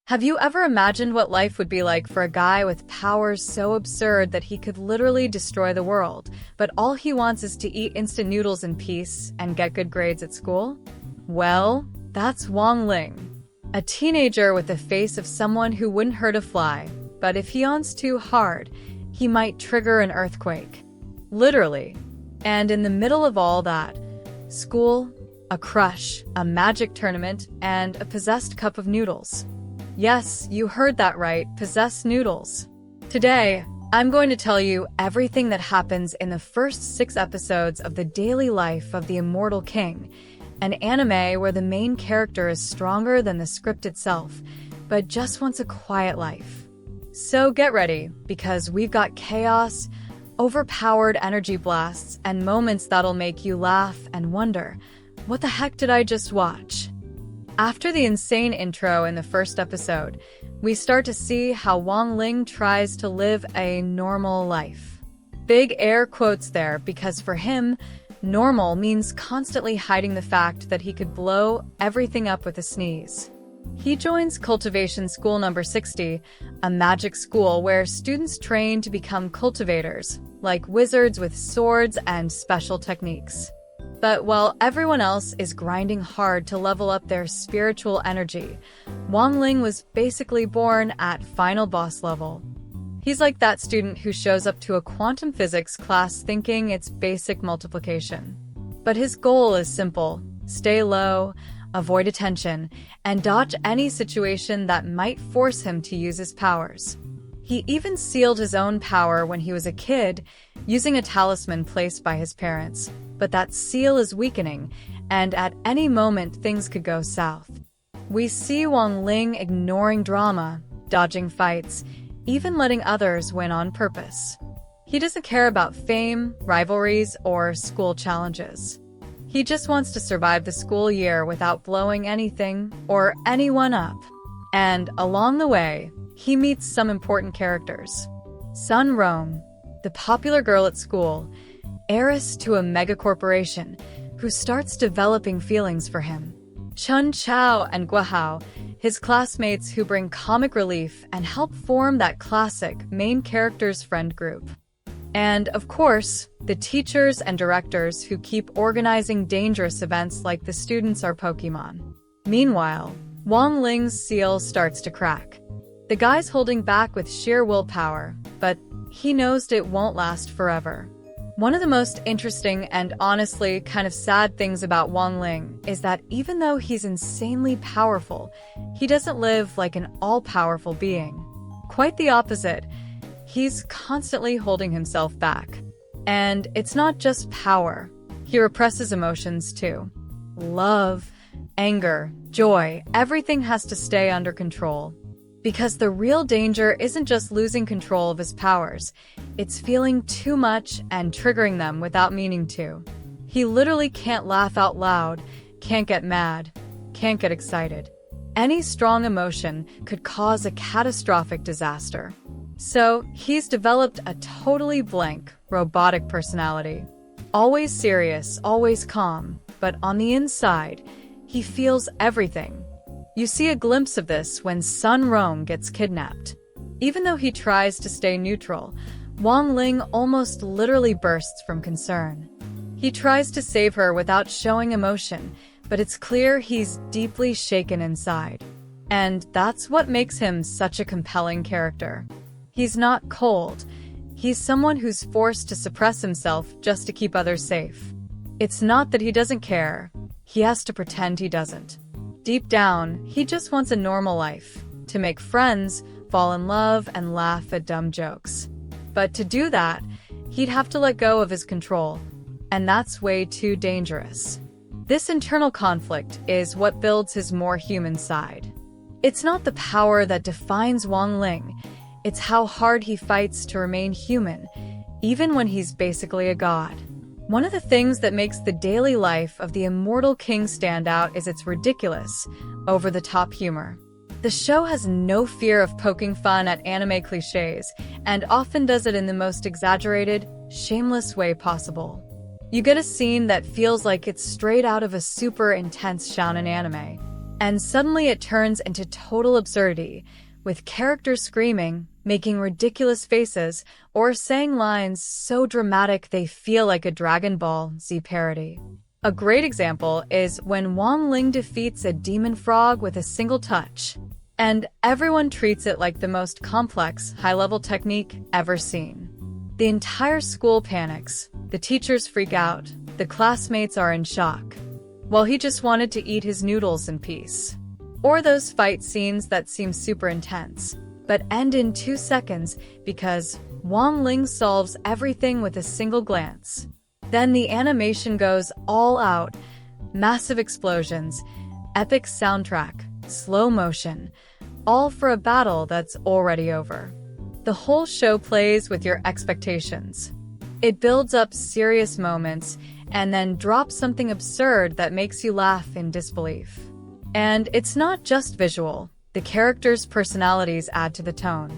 Have you ever imagined what life would be like for a guy with powers so absurd that he could literally destroy the world, but all he wants is to eat instant noodles in peace and get good grades at school? Well, that's Wong Ling, a teenager with the face of someone who wouldn't hurt a fly, but if he yawns too hard, he might trigger an earthquake. Literally. And in the middle of all that, school, a crush, a magic tournament, and a possessed cup of noodles. Yes, you heard that right, possessed noodles. Today, I'm going to tell you everything that happens in the first 6 episodes of the daily life of the Immortal King, an anime where the main character is stronger than the script itself, but just wants a quiet life. So get ready, because we've got chaos, overpowered energy blasts, and moments that'll make you laugh and wonder, what the heck did I just watch? After the insane intro in the first episode, we start to see how Wong Ling tries to live a normal life. Big air quotes there, because for him, normal means constantly hiding the fact that he could blow everything up with a sneeze. He joins Cultivation School number 60, a magic school where students train to become cultivators, like wizards with swords and special techniques. But while everyone else is grinding hard to level up their spiritual energy, Wong Ling was basically born at final boss level. He's like that student who shows up to a quantum physics class thinking it's basic multiplication. But his goal is simple: stay low, avoid attention, and dodge any situation that might force him to use his powers. He even sealed his own power when he was a kid, using a talisman placed by his parents. But that seal is weakening, and at any moment things could go south. We see Wong Ling ignoring drama, dodging fights, even letting others win on purpose. He doesn't care about fame, rivalries, or school challenges. He just wants to survive the school year without blowing anything or anyone up. And along the way, he meets some important characters. Sun Rong, the popular girl at school, heiress to a megacorporation, who starts developing feelings for him. Chun Chao and Guahao, his classmates who bring comic relief and help form that classic main character's friend group. And, of course, the teachers and directors who keep organizing dangerous events like the students are Pokemon. Meanwhile, Wong Ling's seal starts to crack. The guy's holding back with sheer willpower, but he knows it won't last forever. One of the most interesting and honestly kind of sad things about Wong Ling is that even though he's insanely powerful, he doesn't live like an all-powerful being. Quite the opposite. He's constantly holding himself back. And it's not just power. He represses emotions too. Love, anger, joy, everything has to stay under control. Because the real danger isn't just losing control of his powers, it's feeling too much and triggering them without meaning to. He literally can't laugh out loud, can't get mad, can't get excited. Any strong emotion could cause a catastrophic disaster. So, he's developed a totally blank, robotic personality. Always serious, always calm, but on the inside, he feels everything. You see a glimpse of this when Sun Rong gets kidnapped. Even though he tries to stay neutral, Wong Ling almost literally bursts from concern. He tries to save her without showing emotion, but it's clear he's deeply shaken inside. And that's what makes him such a compelling character. He's not cold. He's someone who's forced to suppress himself just to keep others safe. It's not that he doesn't care. He has to pretend he doesn't. Deep down, he just wants a normal life, to make friends, fall in love, and laugh at dumb jokes. But to do that, he'd have to let go of his control, and that's way too dangerous. This internal conflict is what builds his more human side. It's not the power that defines Wong Ling, it's how hard he fights to remain human, even when he's basically a god. One of the things that makes the daily life of the Immortal King stand out is its ridiculous, over-the-top humor. The show has no fear of poking fun at anime cliches, and often does it in the most exaggerated, shameless way possible. You get a scene that feels like it's straight out of a super intense shounen anime. And suddenly it turns into total absurdity, with characters screaming, making ridiculous faces, or saying lines so dramatic they feel like a Dragon Ball Z parody. A great example is when Wang Ling defeats a demon frog with a single touch, and everyone treats it like the most complex, high-level technique ever seen. The entire school panics, the teachers freak out, the classmates are in shock, while he just wanted to eat his noodles in peace. Or those fight scenes that seem super intense, but end in 2 seconds because Wang Ling solves everything with a single glance. Then the animation goes all out, massive explosions, epic soundtrack, slow motion, all for a battle that's already over. The whole show plays with your expectations. It builds up serious moments and then drops something absurd that makes you laugh in disbelief. And it's not just visual. The characters' personalities add to the tone.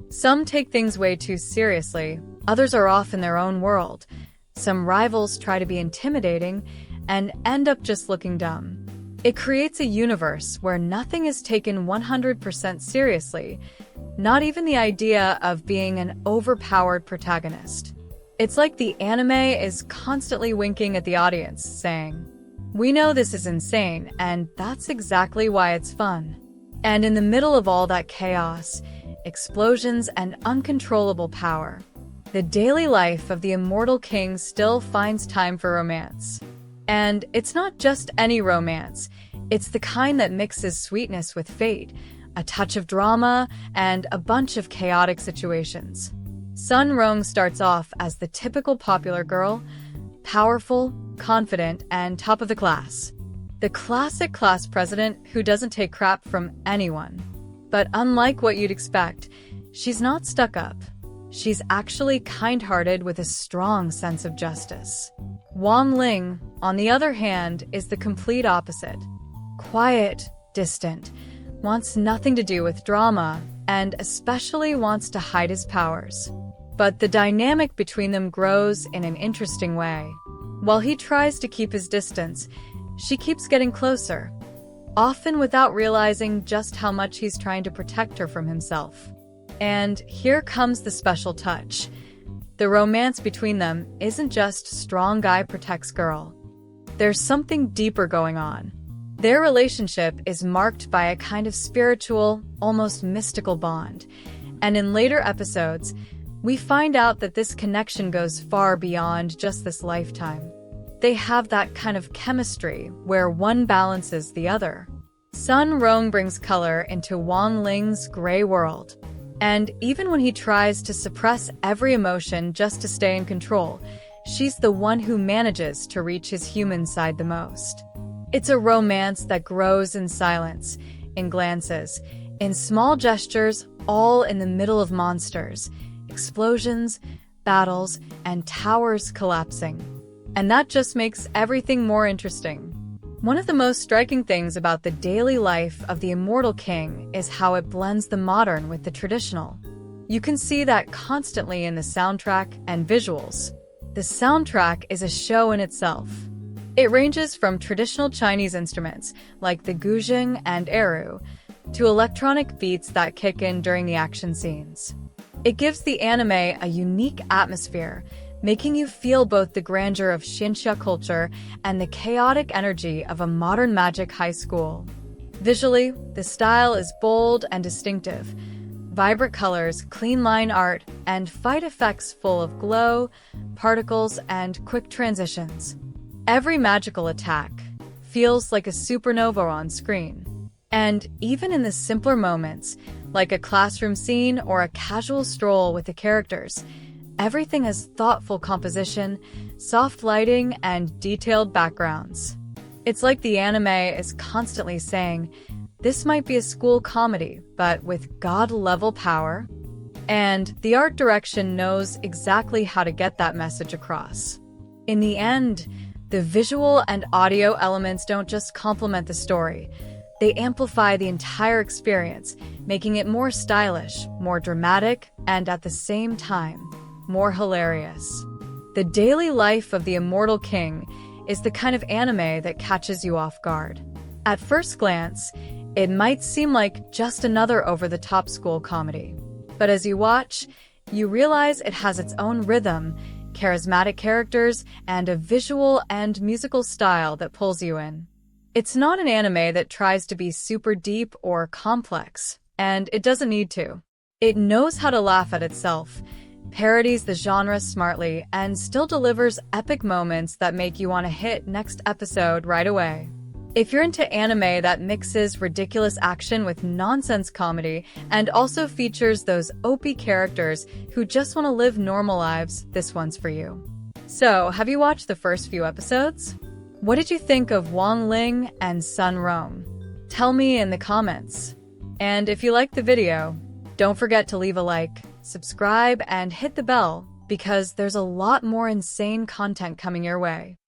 Some take things way too seriously, others are off in their own world. Some rivals try to be intimidating and end up just looking dumb. It creates a universe where nothing is taken 100% seriously, not even the idea of being an overpowered protagonist. It's like the anime is constantly winking at the audience, saying, "We know this is insane, and that's exactly why it's fun." And in the middle of all that chaos, explosions, and uncontrollable power, the daily life of the immortal king still finds time for romance. And it's not just any romance, it's the kind that mixes sweetness with fate, a touch of drama, and a bunch of chaotic situations. Sun Rong starts off as the typical popular girl, powerful, confident, and top of the class. The classic class president who doesn't take crap from anyone. But unlike what you'd expect, she's not stuck up. She's actually kind-hearted with a strong sense of justice. Wang Ling, on the other hand, is the complete opposite. Quiet, distant, wants nothing to do with drama, and especially wants to hide his powers. But the dynamic between them grows in an interesting way. While he tries to keep his distance, she keeps getting closer, often without realizing just how much he's trying to protect her from himself. And here comes the special touch. The romance between them isn't just strong guy protects girl. There's something deeper going on. Their relationship is marked by a kind of spiritual, almost mystical bond. And in later episodes, we find out that this connection goes far beyond just this lifetime. They have that kind of chemistry where one balances the other. Sun Rong brings color into Wang Ling's gray world. And even when he tries to suppress every emotion just to stay in control, she's the one who manages to reach his human side the most. It's a romance that grows in silence, in glances, in small gestures, all in the middle of monsters, explosions, battles, and towers collapsing. And that just makes everything more interesting. One of the most striking things about the daily life of the immortal king is how it blends the modern with the traditional. You can see that constantly in the soundtrack and visuals. The soundtrack is a show in itself. It ranges from traditional Chinese instruments like the guzheng and erhu to electronic beats that kick in during the action scenes. It gives the anime a unique atmosphere, making you feel both the grandeur of Xinxia culture and the chaotic energy of a modern magic high school. Visually, the style is bold and distinctive. Vibrant colors, clean line art, and fight effects full of glow, particles, and quick transitions. Every magical attack feels like a supernova on screen. And even in the simpler moments, like a classroom scene or a casual stroll with the characters, everything has thoughtful composition, soft lighting, and detailed backgrounds. It's like the anime is constantly saying, this might be a school comedy, but with God-level power. And the art direction knows exactly how to get that message across. In the end, the visual and audio elements don't just complement the story. They amplify the entire experience, making it more stylish, more dramatic, and at the same time, more hilarious. The daily life of the immortal king is the kind of anime that catches you off guard. At first glance, it might seem like just another over-the-top school comedy. But as you watch, you realize it has its own rhythm, charismatic characters, and a visual and musical style that pulls you in. It's not an anime that tries to be super deep or complex, and it doesn't need to. It knows how to laugh at itself, parodies the genre smartly, and still delivers epic moments that make you want to hit next episode right away. If you're into anime that mixes ridiculous action with nonsense comedy and also features those OP characters who just want to live normal lives, this one's for you. So, have you watched the first few episodes? What did you think of Wang Ling and Sun Rome? Tell me in the comments. And if you liked the video, don't forget to leave a like, subscribe, and hit the bell, because there's a lot more insane content coming your way.